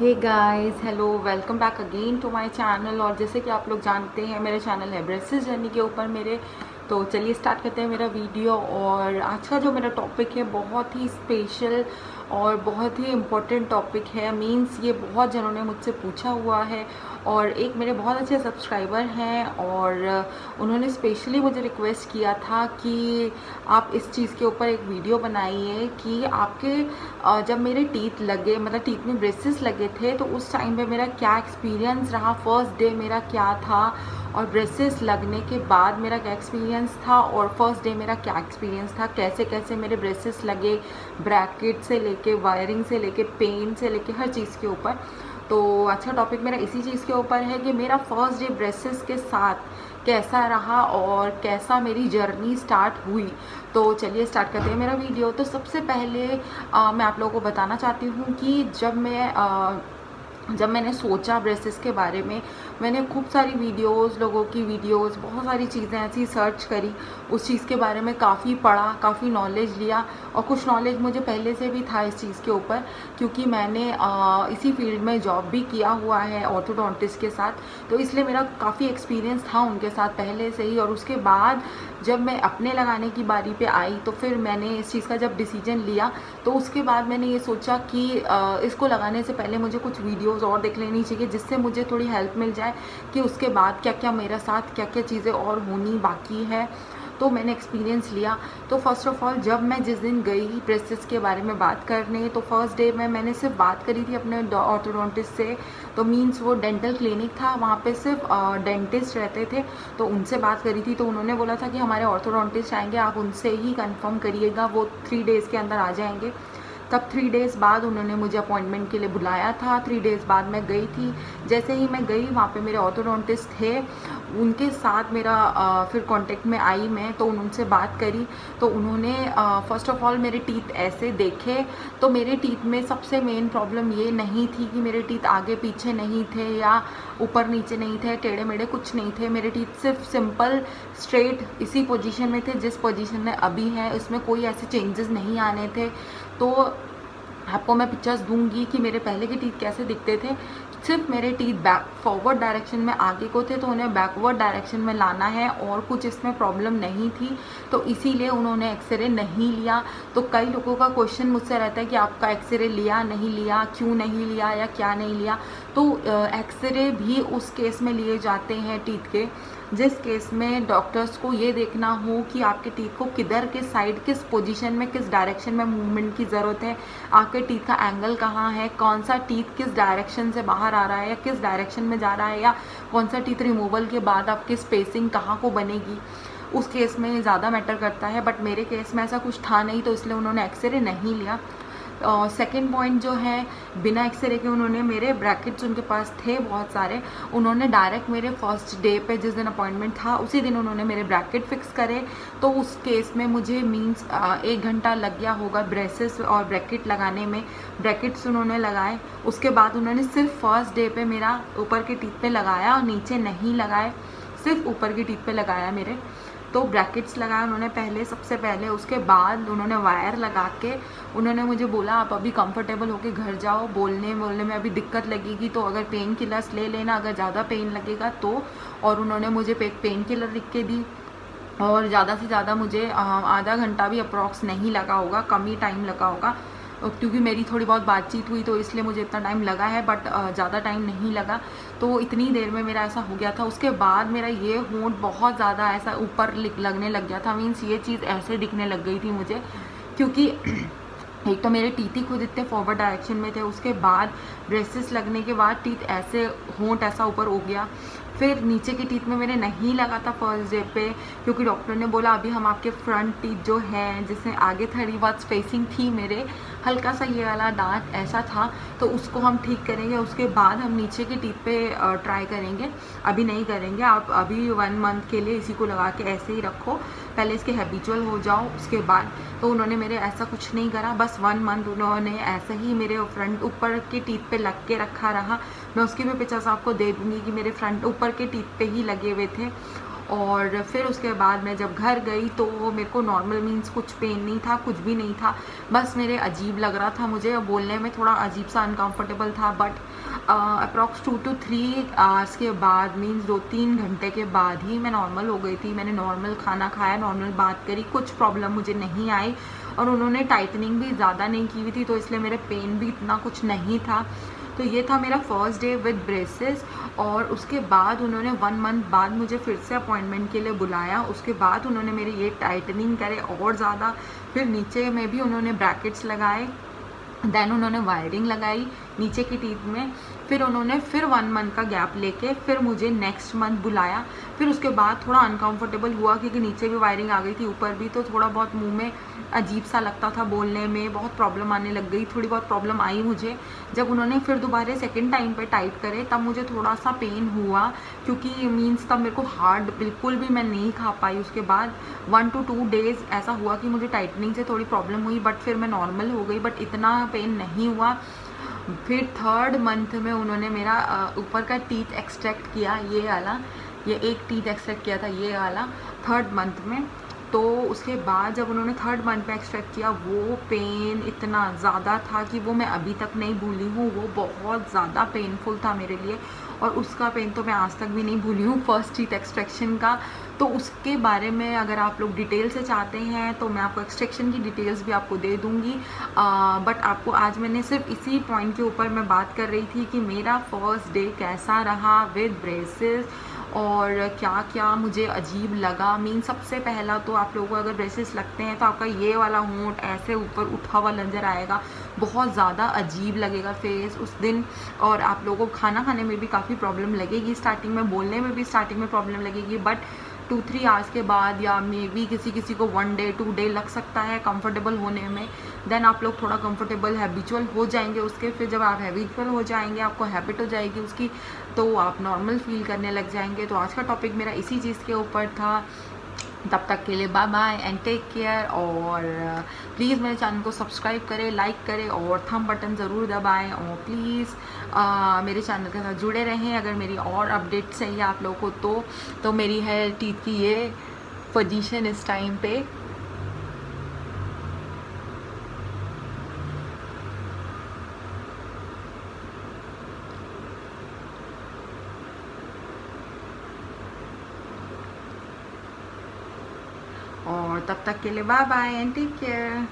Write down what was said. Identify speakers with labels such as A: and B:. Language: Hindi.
A: Hey guys, hello, welcome back again to my channel. और जैसे कि आप लोग जानते हैं मेरा चैनल है ब्रेसेस जर्नी के ऊपर मेरे। तो चलिए स्टार्ट करते हैं मेरा वीडियो। और आज का जो मेरा टॉपिक है बहुत ही स्पेशल और बहुत ही इम्पोर्टेंट टॉपिक है। मींस ये बहुत जनों ने मुझसे पूछा हुआ है और एक मेरे बहुत अच्छे सब्सक्राइबर हैं और उन्होंने स्पेशली मुझे रिक्वेस्ट किया था कि आप इस चीज़ के ऊपर एक वीडियो बनाइए कि आपके जब मेरे टीथ लगे, मतलब टीथ में ब्रेसेस लगे थे, तो उस टाइम पे मेरा क्या एक्सपीरियंस रहा, फर्स्ट डे मेरा क्या था और ब्रेसेस लगने के बाद मेरा क्या एक्सपीरियंस था और फर्स्ट डे मेरा क्या एक्सपीरियंस था, कैसे कैसे मेरे ब्रेसेस लगे, ब्रैकेट से लेके वायरिंग से लेके पेन से लेके हर चीज़ के ऊपर। तो अच्छा टॉपिक मेरा इसी चीज़ के ऊपर है कि मेरा फर्स्ट डे ब्रेसेस के साथ कैसा रहा और कैसा मेरी जर्नी स्टार्ट हुई। तो चलिए स्टार्ट करते हैं मेरा वीडियो। तो सबसे पहले मैं आप लोगों को बताना चाहती हूँ कि जब मैंने सोचा ब्रेसेस के बारे में, मैंने खूब सारी वीडियोस, लोगों की वीडियोस, बहुत सारी चीज़ें ऐसी सर्च करी, उस चीज़ के बारे में काफ़ी पढ़ा, काफ़ी नॉलेज लिया। और कुछ नॉलेज मुझे पहले से भी था इस चीज़ के ऊपर, क्योंकि मैंने इसी फील्ड में जॉब भी किया हुआ है ऑर्थोडोंटिस्ट के साथ। तो इसलिए मेरा काफ़ी एक्सपीरियंस था उनके साथ पहले से ही। और उसके बाद जब मैं अपने लगाने की बारी पे आई तो फिर मैंने इस चीज़ का जब डिसीजन लिया, तो उसके बाद मैंने ये सोचा कि इसको लगाने से पहले मुझे कुछ वीडियोस और देख लेनी चाहिए, जिससे मुझे थोड़ी हेल्प मिल जाए कि उसके बाद क्या क्या मेरे साथ क्या क्या चीज़ें और होनी बाकी है। तो मैंने एक्सपीरियंस लिया। तो फर्स्ट ऑफ ऑल जब मैं जिस दिन गई ब्रेसेस के बारे में बात करने, तो फर्स्ट डे में मैंने सिर्फ बात करी थी अपने ऑर्थोडोंटिस्ट से। तो मीन्स वो डेंटल क्लिनिक था, वहाँ पे सिर्फ डेंटिस्ट रहते थे। तो उनसे बात करी थी, तो उन्होंने बोला था कि हमारे ऑर्थोडोंटिस्ट आएंगे, आप उनसे ही कंफर्म करिएगा, वो 3 डेज़ के अंदर आ जाएंगे। तब 3 डेज़ बाद उन्होंने मुझे अपॉइंटमेंट के लिए बुलाया था। 3 डेज़ बाद मैं गई थी। जैसे ही मैं गई, वहाँ पे मेरे ऑर्थोडोंटिस्ट थे, उनके साथ मेरा फिर कांटेक्ट में आई मैं, तो उनसे बात करी। तो उन्होंने फर्स्ट ऑफ ऑल मेरे टीथ ऐसे देखे। तो मेरे टीथ में सबसे मेन प्रॉब्लम ये नहीं थी कि मेरे टीथ आगे पीछे नहीं थे या ऊपर नीचे नहीं थे, टेढ़े मेढ़े कुछ नहीं थे। मेरे टीथ सिर्फ सिंपल स्ट्रेट इसी पोजीशन में थे जिस पोजीशन में अभी है, उसमें कोई ऐसे चेंजेस नहीं आने थे। तो आपको मैं पिक्चर्स दूंगी कि मेरे पहले के टीथ कैसे दिखते थे। सिर्फ मेरे टीथ बैक फॉरवर्ड डायरेक्शन में आगे को थे, तो उन्हें बैकवर्ड डायरेक्शन में लाना है और कुछ इसमें प्रॉब्लम नहीं थी, तो इसीलिए उन्होंने एक्सरे नहीं लिया। तो कई लोगों का क्वेश्चन मुझसे रहता है कि आपका एक्सरे लिया नहीं लिया, क्यों नहीं लिया या क्या नहीं लिया। तो एक्सरे भी उस केस में लिए जाते हैं टीथ के, जिस केस में डॉक्टर्स को ये देखना हो कि आपके टीथ को किधर, किस साइड, किस पोजीशन में, किस डायरेक्शन में मूवमेंट की ज़रूरत है, आपके टीथ का एंगल कहाँ है, कौन सा टीथ किस डायरेक्शन से बाहर आ रहा है या किस डायरेक्शन में जा रहा है, या कौन सा टीथ रिमूवल के बाद आपकी स्पेसिंग कहाँ को बनेगी, उस केस में ज़्यादा मैटर करता है। बट मेरे केस में ऐसा कुछ था नहीं, तो इसलिए उन्होंने एक्सरे नहीं लिया। सेकेंड पॉइंट जो है, बिना एक्सरे के उन्होंने मेरे ब्रैकेट्स, उनके पास थे बहुत सारे, उन्होंने डायरेक्ट मेरे फर्स्ट डे पे जिस दिन अपॉइंटमेंट था उसी दिन उन्होंने मेरे ब्रैकेट फिक्स करे। तो उस केस में मुझे मीन्स 1 घंटा लग गया होगा ब्रेसेस और ब्रैकेट लगाने में। ब्रैकेट्स उन्होंने लगाए, उसके बाद उन्होंने सिर्फ फर्स्ट डे पे मेरा ऊपर के टीथ पे लगाया और नीचे नहीं लगाए, सिर्फ ऊपर की टीथ पे लगाया मेरे। तो ब्रैकेट्स लगाया उन्होंने पहले, सबसे पहले। उसके बाद उन्होंने वायर लगा के उन्होंने मुझे बोला आप अभी कंफर्टेबल होके घर जाओ, बोलने में अभी दिक्कत लगेगी तो अगर पेन किलर्स ले लेना, अगर ज़्यादा पेन लगेगा तो। और उन्होंने मुझे पेन किलर लिख के दी। और ज़्यादा से ज़्यादा मुझे आधा घंटा भी अप्रॉक्स नहीं लगा होगा, कम ही टाइम लगा होगा, क्योंकि मेरी थोड़ी बहुत बातचीत हुई तो इसलिए मुझे इतना टाइम लगा है, बट ज़्यादा टाइम नहीं लगा। तो इतनी देर में मेरा ऐसा हो गया था। उसके बाद मेरा ये होंठ बहुत ज़्यादा ऐसा ऊपर लगने लग गया था, मीन्स ये चीज़ ऐसे दिखने लग गई थी मुझे, क्योंकि एक तो मेरे टीथ ही खुद इतने फॉरवर्ड डायरेक्शन में थे। उसके बाद ब्रेसेस लगने के बाद टीथ ऐसे, होंठ ऐसा ऊपर हो गया। फिर नीचे की टीथ में मेरे नहीं लगा था फर्स्ट डे पे, क्योंकि डॉक्टर ने बोला अभी हम आपके फ्रंट टीथ जो हैं, जिसमें आगे थोड़ी बहुत स्पेसिंग थी, मेरे हल्का सा ये वाला दांत ऐसा था, तो उसको हम ठीक करेंगे, उसके बाद हम नीचे की टीथ पे ट्राई करेंगे, अभी नहीं करेंगे। आप अभी 1 मंथ के लिए इसी को लगा के ऐसे ही रखो, पहले इसके हैबिचुअल हो जाओ, उसके बाद। तो उन्होंने मेरे ऐसा कुछ नहीं करा, बस 1 मंथ उन्होंने ऐसे ही मेरे फ्रंट ऊपर के टीथ पे लग के रखा रहा। मैं उसकी भी पिक्चर्स आपको दे दूँगी कि मेरे फ्रंट ऊपर के टीथ पे ही लगे हुए थे। और फिर उसके बाद मैं जब घर गई तो मेरे को नॉर्मल मीन्स कुछ पेन नहीं था, कुछ भी नहीं था, बस मेरे अजीब लग रहा था, मुझे बोलने में थोड़ा अजीब सा अनकंफर्टेबल था। बट अप्रॉक्स 2 to 3 आवर्स के बाद मीन्स 2-3 घंटे के बाद ही मैं नॉर्मल हो गई थी। मैंने नॉर्मल खाना खाया, नॉर्मल बात करी, कुछ प्रॉब्लम मुझे नहीं आई और उन्होंने टाइटनिंग भी ज़्यादा नहीं की हुई थी, तो इसलिए मेरे पेन भी इतना कुछ नहीं था। तो ये था मेरा फर्स्ट डे विद ब्रेसेस। और उसके बाद उन्होंने 1 मंथ बाद मुझे फिर से अपॉइंटमेंट के लिए बुलाया। उसके बाद उन्होंने मेरी ये टाइटनिंग करे और ज़्यादा, फिर नीचे में भी उन्होंने ब्रैकेट्स लगाए, देन उन्होंने वायरिंग लगाई नीचे की टीथ में। फिर उन्होंने फिर 1 मंथ का गैप लेके फिर मुझे नेक्स्ट मंथ बुलाया। फिर उसके बाद थोड़ा अनकंफर्टेबल हुआ क्योंकि नीचे भी वायरिंग आ गई थी, ऊपर भी, तो थोड़ा बहुत मुंह में अजीब सा लगता था, बोलने में बहुत प्रॉब्लम आने लग गई, थोड़ी बहुत प्रॉब्लम आई मुझे। जब उन्होंने फिर दोबारा सेकेंड टाइम पे टाइट करे तब मुझे थोड़ा सा पेन हुआ, क्योंकि मीन्स तब मेरे को हार्ड बिल्कुल भी मैं नहीं खा पाई। उसके बाद 1 to 2 डेज़ ऐसा हुआ कि मुझे टाइटनिंग से थोड़ी प्रॉब्लम हुई, बट फिर मैं नॉर्मल हो गई, बट इतना पेन नहीं हुआ। फिर 3rd मंथ में उन्होंने मेरा ऊपर का टीथ एक्सट्रैक्ट किया, ये वाला, ये एक टीथ एक्सट्रैक्ट किया था, ये वाला 3rd मंथ में। तो उसके बाद जब उन्होंने 3rd मंथ में एक्सट्रैक्ट किया, वो पेन इतना ज़्यादा था कि वो मैं अभी तक नहीं भूली हूँ। वो बहुत ज़्यादा पेनफुल था मेरे लिए और उसका पेन तो मैं आज तक भी नहीं भूली हूँ, फर्स्ट टीथ एक्सट्रैक्शन का। तो उसके बारे में अगर आप लोग डिटेल से चाहते हैं तो मैं आपको एक्सट्रैक्शन की डिटेल्स भी आपको दे दूँगी। बट आपको आज मैंने सिर्फ इसी पॉइंट के ऊपर मैं बात कर रही थी कि मेरा फर्स्ट डे कैसा रहा विद ब्रेसेस और क्या क्या मुझे अजीब लगा। मीन सबसे पहला तो आप लोगों को अगर ब्रेसेस लगते हैं तो आपका ये वाला होंठ ऐसे ऊपर उठा हुआ नज़र आएगा, बहुत ज़्यादा अजीब लगेगा फेस उस दिन। और आप लोगों को खाना खाने में भी काफ़ी प्रॉब्लम लगेगी स्टार्टिंग में, बोलने में भी स्टार्टिंग में प्रॉब्लम लगेगी, बट 2-3 आवर्स के बाद या मे बी किसी किसी को 1 डे 2 डे लग सकता है कंफर्टेबल होने में। देन आप लोग थोड़ा कंफर्टेबल हैबिचुअल हो जाएंगे उसके, फिर जब आप हैबिचुअल हो जाएंगे, आपको हैबिट हो जाएगी उसकी, तो आप नॉर्मल फील करने लग जाएंगे। तो आज का टॉपिक मेरा इसी चीज़ के ऊपर था। तब तक के लिए bye bye and take care. और प्लीज़ मेरे चैनल को सब्सक्राइब करें, लाइक करें और थंब बटन ज़रूर दबाएं। और प्लीज़ मेरे चैनल के साथ जुड़े रहें। अगर मेरी और अपडेट चाहिए आप लोगों को तो मेरी है टीथ की ये पोजीशन इस टाइम पे। और तब तक के लिए bye bye and take care.